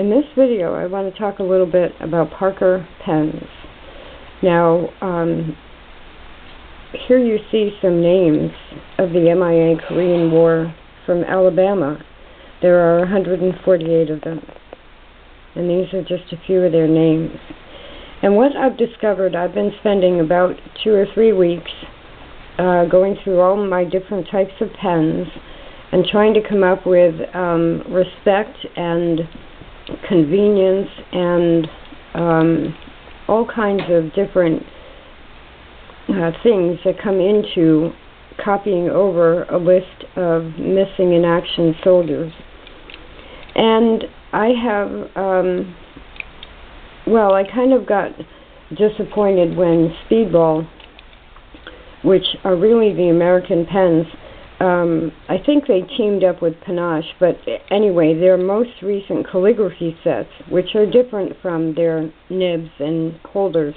in this video I want to talk a little bit about Parker pens. Now, here you see some names of the MIA Korean War from Alabama. There are 148 of them, and these are just a few of their names. And what I've discovered, I've been spending about 2 or 3 weeks going through all my different types of pens and trying to come up with respect and convenience and all kinds of different things that come into copying over a list of missing in action soldiers. And I have, well, I kind of got disappointed when Speedball, which are really the American pens, I think they teamed up with Panache, but anyway, their most recent calligraphy sets, which are different from their nibs and holders,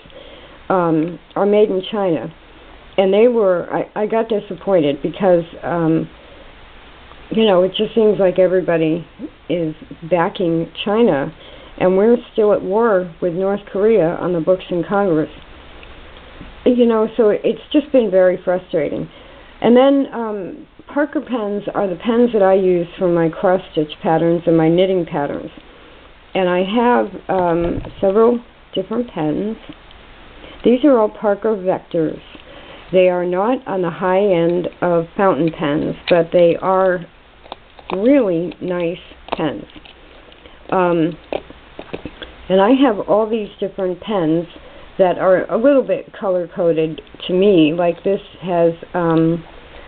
are made in China. And they were, I got disappointed because, you know, it just seems like everybody is backing China, and we're still at war with North Korea on the books in Congress. You know, so it's just been very frustrating. And then Parker pens are the pens that I use for my cross-stitch patterns and my knitting patterns. And I have several different pens. These are all Parker Vectors. They are not on the high end of fountain pens, but they are really nice pens. And I have all these different pens that are a little bit color-coded to me. Like this has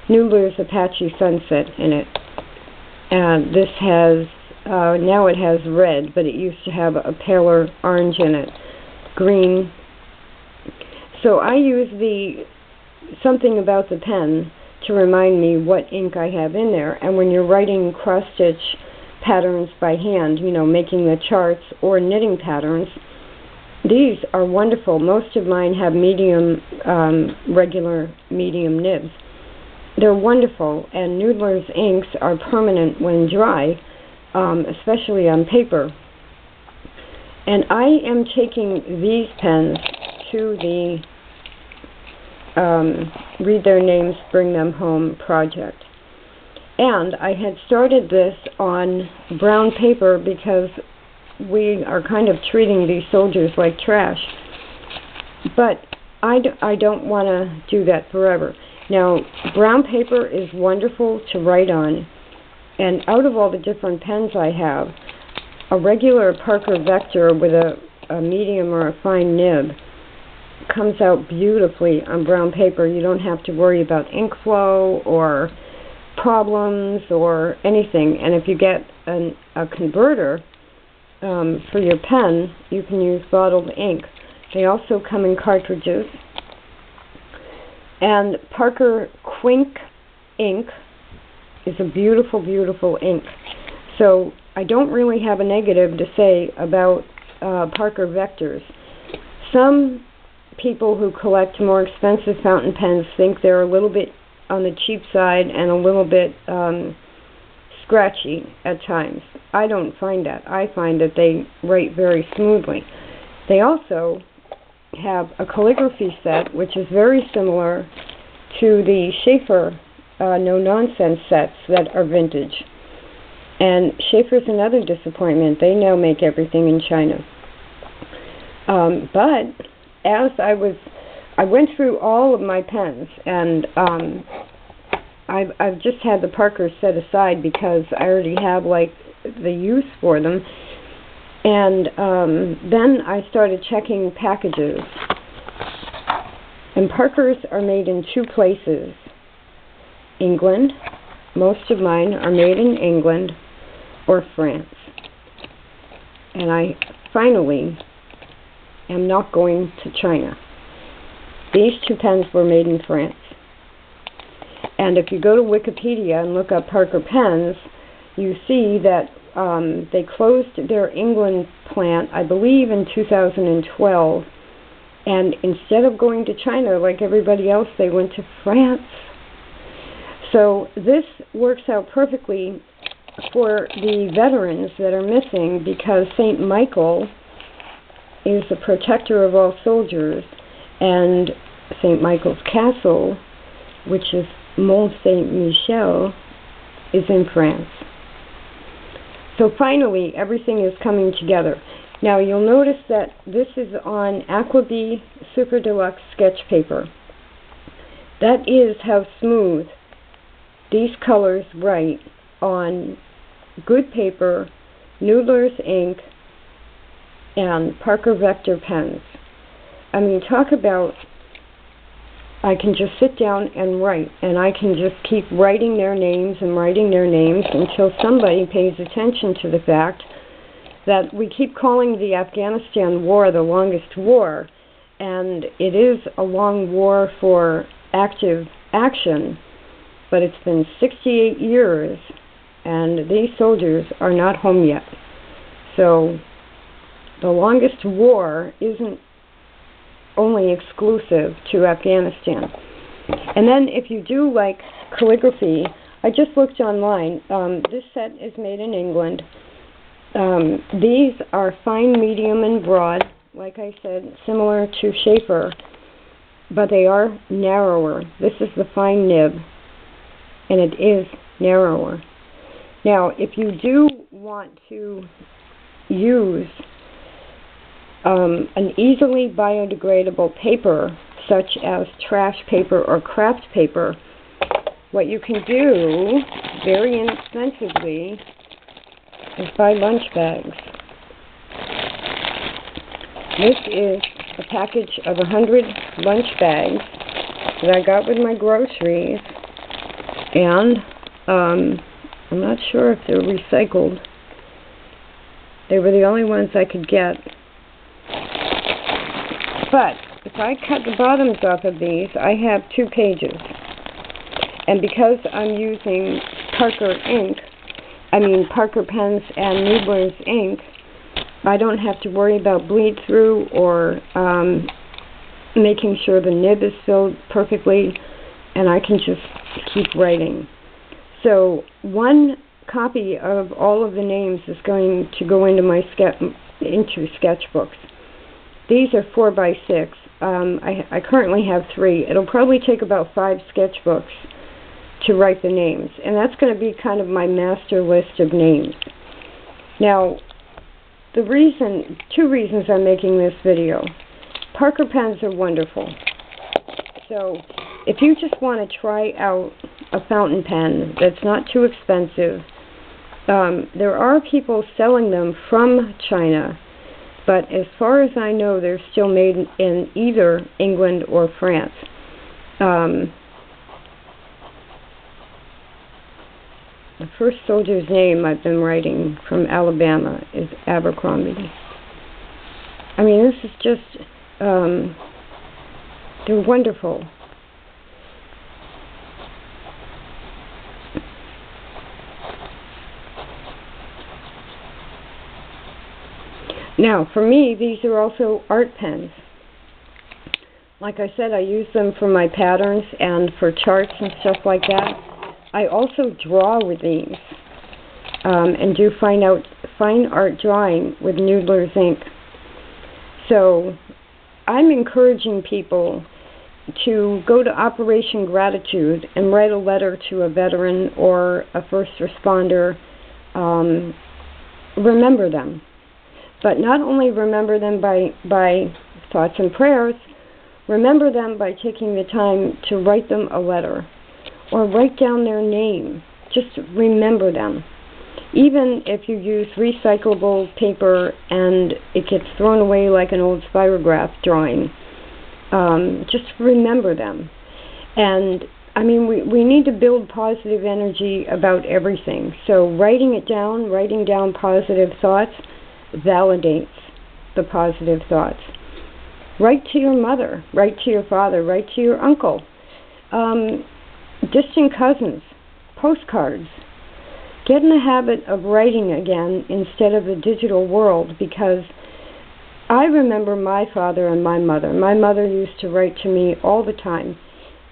Noodler's Apache Sunset in it. And this has, now it has red, but it used to have a paler orange in it, green. So I use something about the pen to remind me what ink I have in there. And when you're writing cross-stitch patterns by hand, you know, making the charts or knitting patterns, these are wonderful. Most of mine have medium, regular medium nibs. They're wonderful, and Noodler's inks are permanent when dry, especially on paper. And I am taking these pens to the Read Their Names, Bring Them Home project. And I had started this on brown paper because we are kind of treating these soldiers like trash. But I don't want to do that forever. Now, brown paper is wonderful to write on, and out of all the different pens I have, a regular Parker Vector with a medium or a fine nib comes out beautifully on brown paper. You don't have to worry about ink flow or problems or anything. And if you get a converter for your pen, you can use bottled ink. They also come in cartridges. And Parker Quink ink is a beautiful, beautiful ink. So I don't really have a negative to say about Parker Vectors. Some people who collect more expensive fountain pens think they're a little bit on the cheap side and a little bit scratchy at times. I don't find that. I find that they write very smoothly. They also have a calligraphy set which is very similar to the Schaefer no-nonsense sets that are vintage. And Schaefer's another disappointment. They now make everything in China. But as I went through all of my pens, and I've just had the Parker set aside because I already have like the use for them. And then I started checking packages. And Parkers are made in 2 places. England. Most of mine are made in England or France. And I finally am not going to China. These 2 pens were made in France. And if you go to Wikipedia and look up Parker pens, you see that they closed their England plant, I believe, in 2012. And instead of going to China like everybody else, they went to France. So this works out perfectly for the veterans that are missing, because St. Michael is the protector of all soldiers, and St. Michael's Castle, which is Mont Saint-Michel, is in France. So finally, everything is coming together. Now you'll notice that this is on Aquabee Super Deluxe sketch paper. That is how smooth these colors write on good paper, Noodler's ink, and Parker Vector pens. I mean, talk about, I can just sit down and write, and I can just keep writing their names and writing their names until somebody pays attention to the fact that we keep calling the Afghanistan war the longest war, and it is a long war for active action, but it's been 68 years, and these soldiers are not home yet. So the longest war isn't only exclusive to Afghanistan. And then if you do like calligraphy, I just looked online. This set is made in England. These are fine, medium, and broad, like I said, similar to Schaefer, but they are narrower. This is the fine nib, and it is narrower. Now, if you do want to use an easily biodegradable paper, such as trash paper or craft paper, what you can do very inexpensively is buy lunch bags. This is a package of 100 lunch bags that I got with my groceries, and I'm not sure if they're recycled. They were the only ones I could get. But if I cut the bottoms off of these, I have 2 pages. And because I'm using Parker pens and Noodler's ink, I don't have to worry about bleed through or making sure the nib is filled perfectly, and I can just keep writing. So 1 copy of all of the names is going to go into my sketchbooks. These are 4 by 6. I currently have 3. It'll probably take about 5 sketchbooks to write the names, and that's going to be kind of my master list of names. Now, 2 reasons I'm making this video. Parker pens are wonderful. So if you just want to try out a fountain pen that's not too expensive, there are people selling them from China, but as far as I know, they're still made in either England or France. The first soldier's name I've been writing from Alabama is Abercrombie. I mean, this is just, they're wonderful. Now, for me, these are also art pens. Like I said, I use them for my patterns and for charts and stuff like that. I also draw with these and do fine art drawing with Noodler's ink. So I'm encouraging people to go to Operation Gratitude and write a letter to a veteran or a first responder. Remember them. But not only remember them by thoughts and prayers, remember them by taking the time to write them a letter or write down their name. Just remember them. Even if you use recyclable paper and it gets thrown away like an old spirograph drawing, just remember them. And I mean, we need to build positive energy about everything. So writing down positive thoughts, validates the positive thoughts. Write to your mother, write to your father, write to your uncle, distant cousins, postcards. Get in the habit of writing again instead of the digital world, because I remember my father and my mother. My mother used to write to me all the time,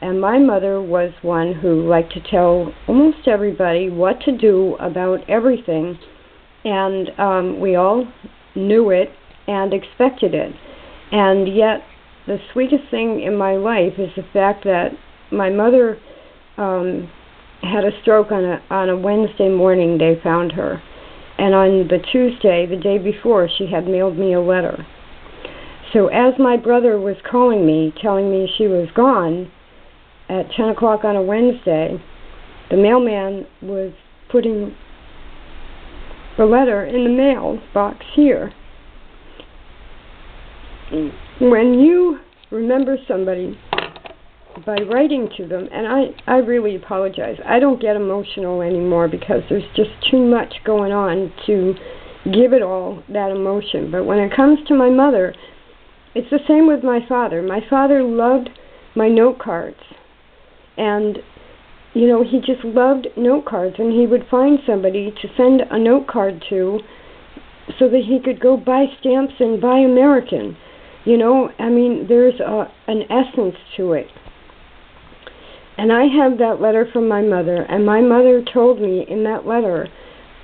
And my mother was one who liked to tell almost everybody what to do about everything, and we all knew it and expected it. And yet, the sweetest thing in my life is the fact that my mother had a stroke on a Wednesday morning. They found her. And on the Tuesday, the day before, she had mailed me a letter. So as my brother was calling me, telling me she was gone, at 10 o'clock on a Wednesday, the mailman was putting the letter in the mail box here. When you remember somebody by writing to them, and I really apologize, I don't get emotional anymore because there's just too much going on to give it all that emotion. But when it comes to my mother, it's the same with my father. My father loved my note cards. And, you know, he just loved note cards, and he would find somebody to send a note card to so that he could go buy stamps and buy American. You know, I mean, there's an essence to it. And I have that letter from my mother, and my mother told me in that letter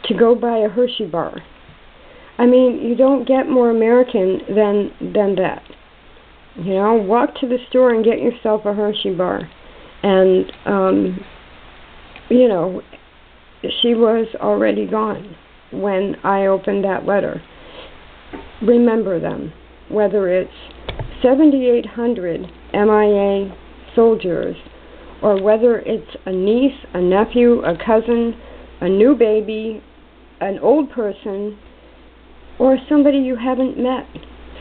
to go buy a Hershey bar. I mean, you don't get more American than that. You know, walk to the store and get yourself a Hershey bar. And, you know, she was already gone when I opened that letter. Remember them, whether it's 7,800 MIA soldiers, or whether it's a niece, a nephew, a cousin, a new baby, an old person, or somebody you haven't met,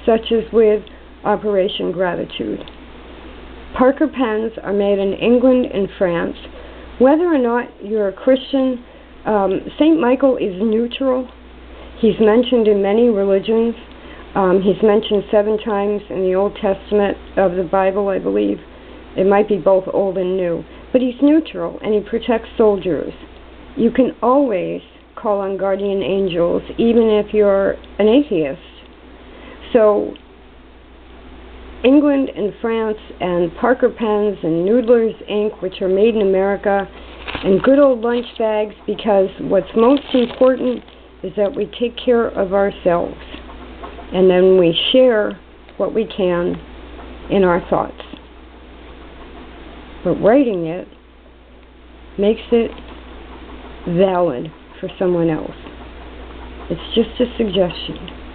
such as with Operation Gratitude. Parker pens are made in England and France. Whether or not you're a Christian, St. Michael is neutral. He's mentioned in many religions. He's mentioned 7 times in the Old Testament of the Bible, I believe. It might be both old and new. But he's neutral, and he protects soldiers. You can always call on guardian angels, even if you're an atheist. So, England and France and Parker pens and Noodler's ink, which are made in America, and good old lunch bags, because what's most important is that we take care of ourselves, and then we share what we can in our thoughts. But writing it makes it valid for someone else. It's just a suggestion.